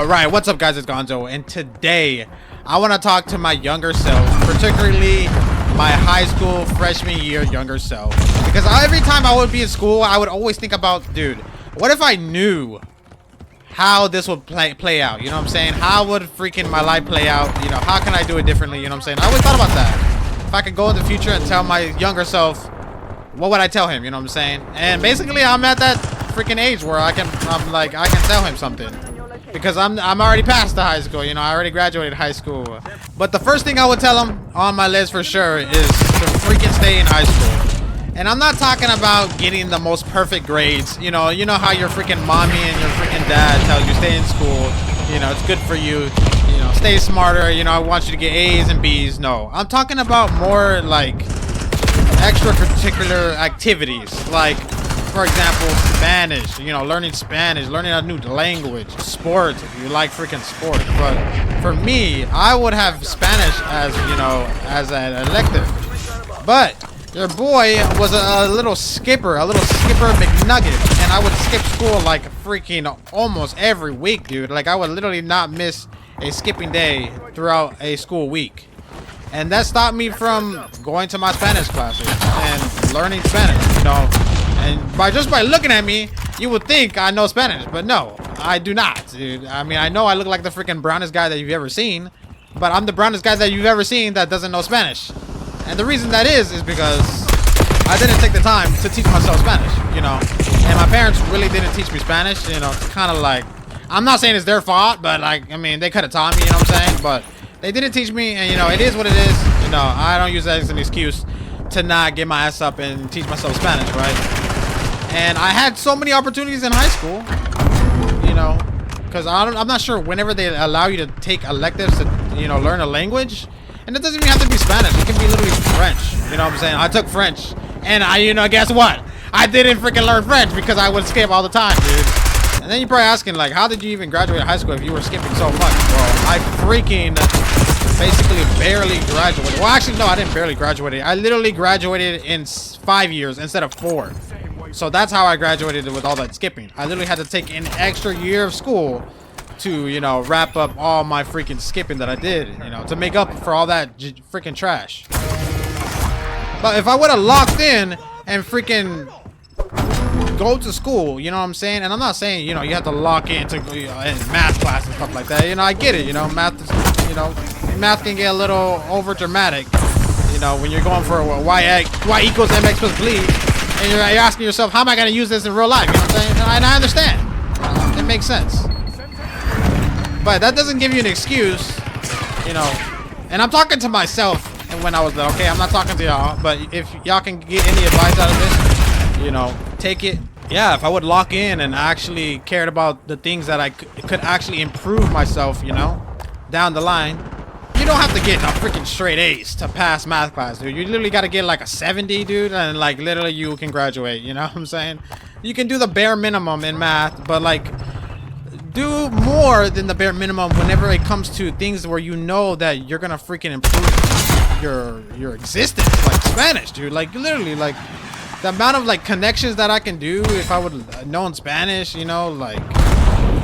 All right, what's up, guys? It's Gonzo, and today I want to talk to my younger self, particularly my high school freshman year younger self, because every time I would be in school, I would always think about, dude, what if I knew how this would play out? You know what I'm saying? How would freaking my life play out? You know, how can I do it differently? You know what I'm saying? I always thought about that. If I could go in the future and tell my younger self, what would I tell him? You know what I'm saying? And basically, I'm at that freaking age where I can tell him something, because I'm already past the high school. You know, I already graduated high school. But the first thing I would tell him on my list for sure is to freaking stay in high school. And I'm not talking about getting the most perfect grades. You know how your freaking mommy and your freaking dad tell you stay in school. You know, it's good for you. You know, stay smarter. You know, I want you to get A's and B's. No, I'm talking about more like extracurricular activities, like, for example, Spanish. You know, learning Spanish, learning a new language, sports if you like freaking sports. But for me, I would have Spanish as, you know, as an elective. But your boy was a little skipper McNugget, and I would skip school like freaking almost every week, dude. Like, I would literally not miss a skipping day throughout a school week. And that stopped me from going to my Spanish classes and learning Spanish, you know. And by looking at me, you would think I know Spanish, but no, I do not, dude. I mean, I know I look like the freaking brownest guy that you've ever seen, but I'm the brownest guy that you've ever seen that doesn't know Spanish. And the reason that is because I didn't take the time to teach myself Spanish, you know. And my parents really didn't teach me Spanish, you know. It's kind of like, I'm not saying it's their fault, but like, I mean, they could have taught me, you know what I'm saying? But they didn't teach me, and you know, it is what it is. You know, I don't use that as an excuse to not get my ass up and teach myself Spanish, right? And I had so many opportunities in high school, you know, because I'm not sure whenever they allow you to take electives to, you know, learn a language. And it doesn't even have to be Spanish. It can be literally French. You know what I'm saying? I took French, and you know, guess what? I didn't freaking learn French because I would skip all the time, dude. And then you're probably asking, like, how did you even graduate high school if you were skipping so much? Well, I freaking basically barely graduated. Well, actually, no, I didn't barely graduate. I literally graduated in 5 years instead of 4. So that's how I graduated with all that skipping. I literally had to take an extra year of school to, you know, wrap up all my freaking skipping that I did, you know, to make up for all that freaking trash. But if I would have locked in and freaking go to school, you know what I'm saying? And I'm not saying, you know, you have to lock in to, you know, in math class and stuff like that. You know, I get it. You know, math is, you know, math can get a little over dramatic. You know, when you're going for y equals mx plus b, and you're asking yourself, how am I going to use this in real life? You know what I'm saying? And I understand. It makes sense. But that doesn't give you an excuse, you know. And I'm talking to myself, and when I was like, okay, I'm not talking to y'all, but if y'all can get any advice out of this, you know, take it. Yeah, if I would lock in and actually cared about the things that I could actually improve myself, you know, down the line. You don't have to get a freaking straight A's to pass math class, dude. You literally got to get like a 70, dude, and like literally you can graduate, you know what I'm saying? You can do the bare minimum in math, but like do more than the bare minimum whenever it comes to things where you know that you're gonna freaking improve your existence, like Spanish, dude. Like literally, like the amount of like connections that I can do if I would known Spanish, you know, like,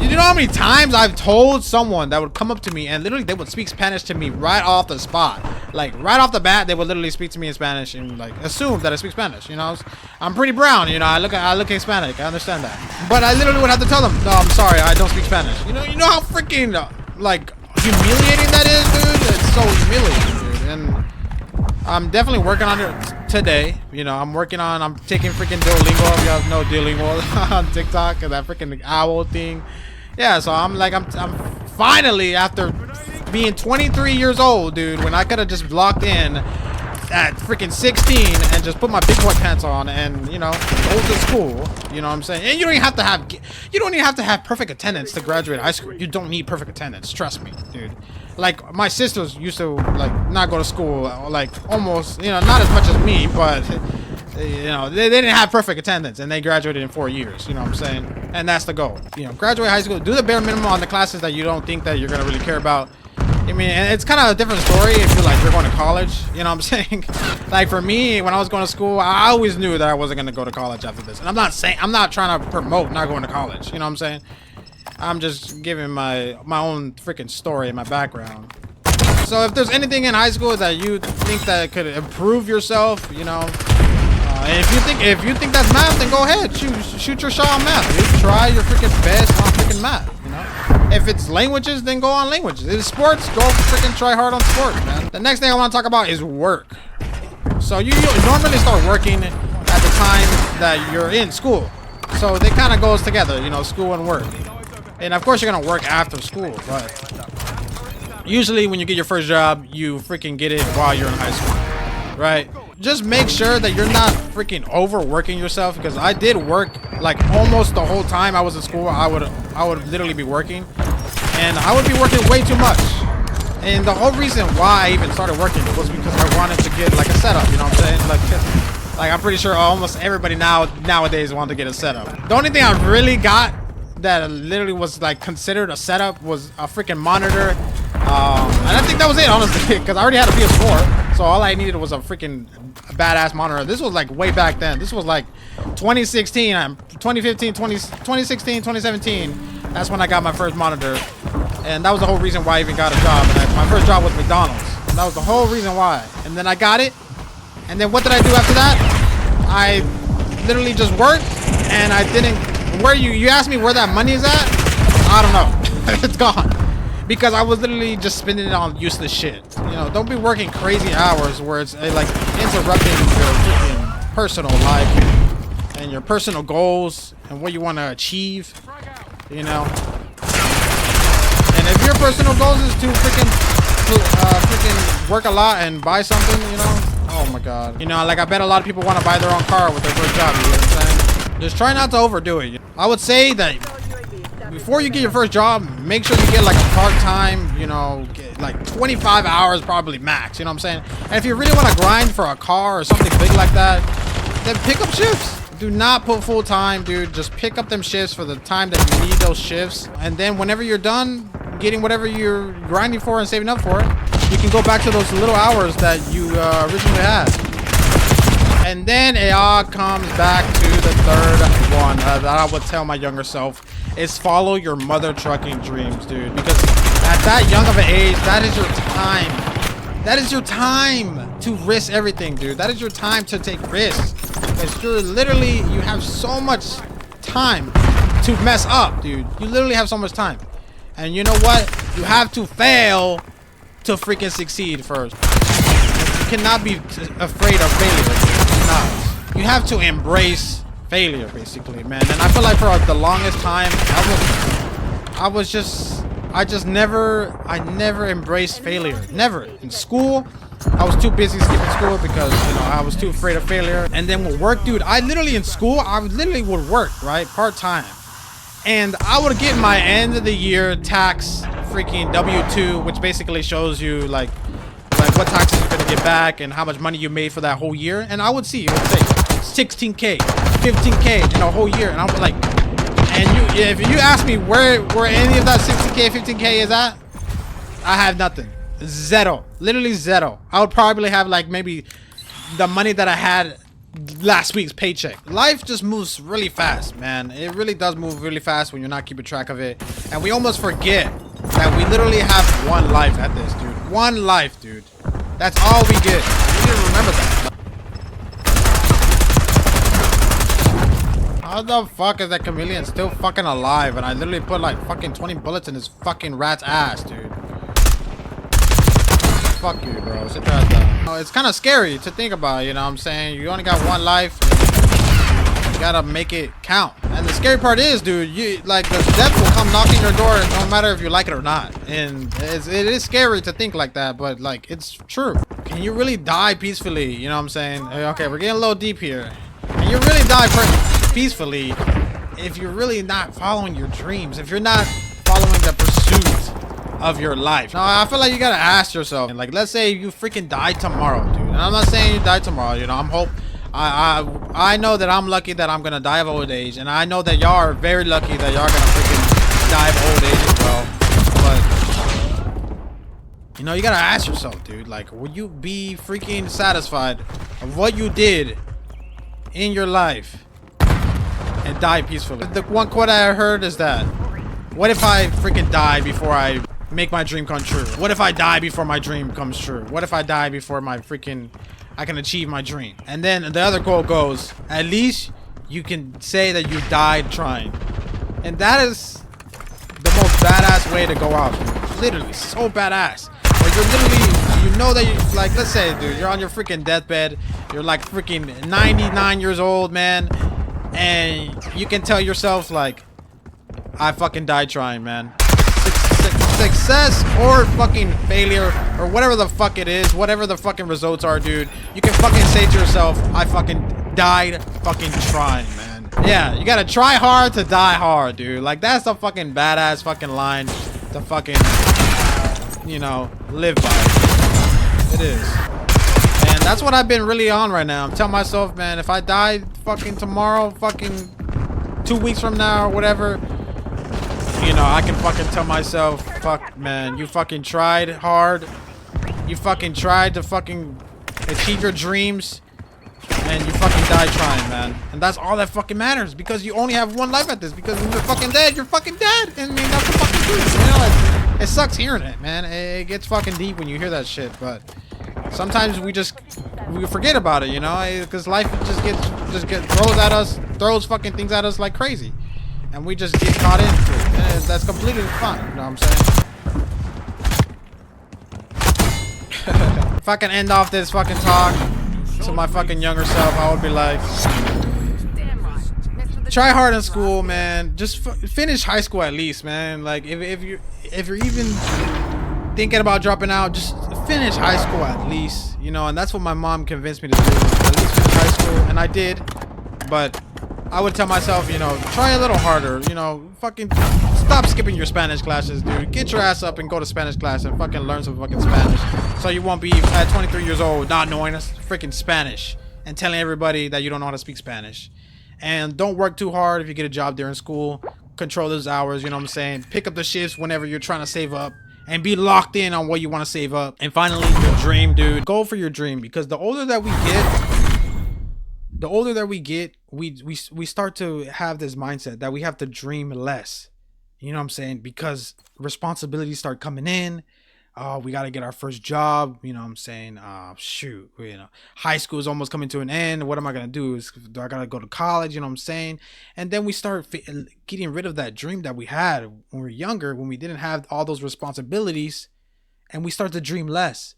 you know how many times I've told someone that would come up to me and literally they would speak Spanish to me right off the spot. Like right off the bat, they would literally speak to me in Spanish and like assume that I speak Spanish. You know, I'm pretty brown. You know, I look Hispanic. I understand that, but I literally would have to tell them, no, I'm sorry, I don't speak Spanish. You know how freaking like humiliating that is, dude. It's so humiliating, dude. And I'm definitely working on it today. You know, I'm taking freaking Duolingo. If you guys know Duolingo on TikTok and that freaking owl thing. Yeah, so I'm finally, after being 23 years old, dude, when I could have just locked in at freaking 16 and just put my big boy pants on and, you know, go to school, you know what I'm saying? And you don't even have to have perfect attendance to graduate high school. You don't need perfect attendance, trust me, dude. Like, my sisters used to, like, not go to school, like, almost, you know, not as much as me, but you know, they didn't have perfect attendance and they graduated in 4 years, you know what I'm saying? And that's the goal. You know, graduate high school, do the bare minimum on the classes that you don't think that you're gonna really care about. I mean, and it's kind of a different story if you're going to college, you know what I'm saying? Like for me, when I was going to school, I always knew that I wasn't going to go to college after this. And I'm not trying to promote not going to college, you know what I'm saying? I'm just giving my own freaking story and my background. So if there's anything in high school that you think that could improve yourself, you know, and if you think that's math, then go ahead, shoot your shot on math. Dude. Try your freaking best on freaking math. You know, if it's languages, then go on languages. If it's sports, go freaking try hard on sports, man. The next thing I want to talk about is work. So you normally start working at the time that you're in school. So they kind of goes together, you know, school and work. And of course you're gonna work after school, but usually when you get your first job, you freaking get it while you're in high school, right? Just make sure that you're not freaking overworking yourself, because I did work like almost the whole time I was in school. I would literally be working, and I would be working way too much. And the whole reason why I even started working was because I wanted to get like a setup, you know what I'm saying? Like I'm pretty sure almost everybody nowadays want to get a setup. The only thing I really got that literally was like considered a setup was a freaking monitor, and I think that was it, honestly, because I already had a PS4, so all I needed was a freaking badass monitor. This was like way back then. This was like 2016, 2015, 2016, 2017. That's when I got my first monitor, and that was the whole reason why I even got a job. And my first job was McDonald's, and that was the whole reason why. And then I got it, and then what did I do after that? I literally just worked, and I didn't. Where you asked me where that money is at? I don't know. It's gone. Because I was literally just spending it on useless shit. You know, don't be working crazy hours where it's like interrupting your freaking personal life and your personal goals and what you want to achieve. You know. And if your personal goals is to freaking work a lot and buy something, you know, oh my god. You know, like I bet a lot of people want to buy their own car with their first job. You know what I'm saying? Just try not to overdo it. I would say that before you get your first job, make sure you get like a part-time, you know, get like 25 hours probably max, you know what I'm saying? And if you really want to grind for a car or something big like that, then pick up shifts. Do not put full-time, dude. Just pick up them shifts for the time that you need those shifts. And then whenever you're done getting whatever you're grinding for and saving up for, you can go back to those little hours that you originally had. And then it all comes back to the third one that I would tell my younger self is follow your mother trucking dreams, dude. Because at that young of an age, that is your time. That is your time to risk everything, dude. That is your time to take risks. Because you have so much time to mess up, dude. You literally have so much time. And you know what? You have to fail to freaking succeed first. You cannot be afraid of failure. No, you have to embrace failure, basically, man. And I feel like for the longest time, I never embraced failure. Never. In school, I was too busy skipping school because, you know, I was too afraid of failure. And then with work, dude, I literally would work, right, part-time. And I would get my end of the year tax freaking W-2, which basically shows you like what taxes you're gonna get back and how much money you made for that whole year. And I would see, it would say 16K, 15K in a whole year. And I was like, and if you ask me where any of that 60K, 15K is at, I have nothing. Zero. Literally zero. I would probably have like maybe the money that I had last week's paycheck. Life just moves really fast, man. It really does move really fast when you're not keeping track of it. And we almost forget that we literally have one life at this, dude. One life, dude. That's all we get. We need to remember that. How the fuck is that chameleon still fucking alive? And I literally put like fucking 20 bullets in his fucking rat's ass, dude. Fuck you, bro. Sit your ass down. Oh, it's kind of scary to think about, you know what I'm saying? You only got one life. You gotta make it count. And the scary part is, dude, like the death will come knocking your door no matter if you like it or not. And it is scary to think like that, but like it's true. Can you really die peacefully? You know what I'm saying? Okay, we're getting a little deep here. Can you really die peacefully if you're really not following your dreams? If you're not following the pursuit of your life? Now, I feel like you gotta ask yourself, like, let's say you freaking die tomorrow, dude. And I'm not saying you die tomorrow, you know. I know that I'm lucky that I'm gonna die of old age, and I know that y'all are very lucky that y'all gonna freaking die of old age as well. But you know, you gotta ask yourself, dude, like, would you be freaking satisfied of what you did in your life and die peacefully? The one quote I heard is that What if I freaking die before I make my dream come true? What if I die before my dream comes true? What if I die before my freaking I can achieve my dream? And then the other quote goes, at least you can say that you died trying. And that is the most badass way to go out, dude. Literally so badass. Like you're literally, you know that you, like, let's say, dude, you're on your freaking deathbed, you're like freaking 99 years old, man, and you can tell yourself, like, I fucking died trying, man. Success or fucking failure or whatever the fuck it is, whatever the fucking results are, dude, you can fucking say to yourself, I fucking died fucking trying, man. Yeah, you gotta try hard to die hard, dude. Like, that's the fucking badass fucking line to fucking, you know, live by. It is. And that's what I've been really on right now. I'm telling myself, man, if I die fucking tomorrow, fucking 2 weeks from now or whatever, you know, I can fucking tell myself, fuck, man, you fucking tried hard. You fucking tried to fucking achieve your dreams. And you fucking died trying, man. And that's all that fucking matters. Because you only have one life at this. Because when you're fucking dead, you're fucking dead. And I mean, that's the fucking truth. You know, it sucks hearing it, man. It gets fucking deep when you hear that shit. But sometimes we forget about it, you know? Because life just throws fucking things at us like crazy. And we just get caught into it. And that's completely fine. You know what I'm saying? If I can end off this fucking talk to my fucking younger self, I would be like, try hard in school, man. Just finish high school at least, man. Like, if you're even thinking about dropping out, just finish high school at least, you know. And that's what my mom convinced me to do, at least finish high school, and I did. But I would tell myself, you know, try a little harder, you know, fucking stop skipping your Spanish classes, dude. Get your ass up and go to Spanish class and fucking learn some fucking Spanish. So you won't be at 23 years old not knowing freaking Spanish and telling everybody that you don't know how to speak Spanish. And don't work too hard if you get a job during school. Control those hours, you know what I'm saying? Pick up the shifts whenever you're trying to save up. And be locked in on what you want to save up. And finally, your dream, dude. Go for your dream, because the older that we get, we start to have this mindset that we have to dream less. You know what I'm saying? Because responsibilities start coming in. We got to get our first job. You know what I'm saying? Shoot, you know, high school is almost coming to an end. What am I going to do? Do I got to go to college? You know what I'm saying? And then we start getting rid of that dream that we had when we were younger, when we didn't have all those responsibilities, and we start to dream less.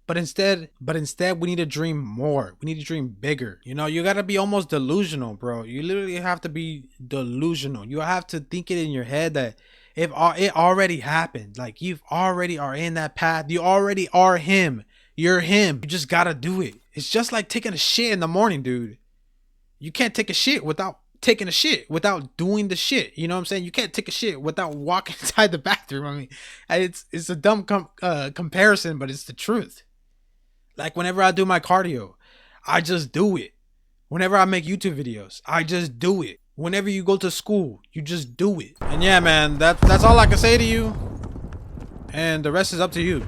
But instead, we need to dream more. We need to dream bigger. You know, you got to be almost delusional, bro. You literally have to be delusional. You have to think it in your head that if it already happened, like you already are in that path. You already are him. You're him. You just got to do it. It's just like taking a shit in the morning, dude. You can't take a shit without taking a shit, without doing the shit. You know what I'm saying? You can't take a shit without walking inside the bathroom. I mean, it's a dumb comparison, but it's the truth. Like, whenever I do my cardio, I just do it. Whenever I make YouTube videos, I just do it. Whenever you go to school, you just do it. And yeah, man, that's all I can say to you. And the rest is up to you.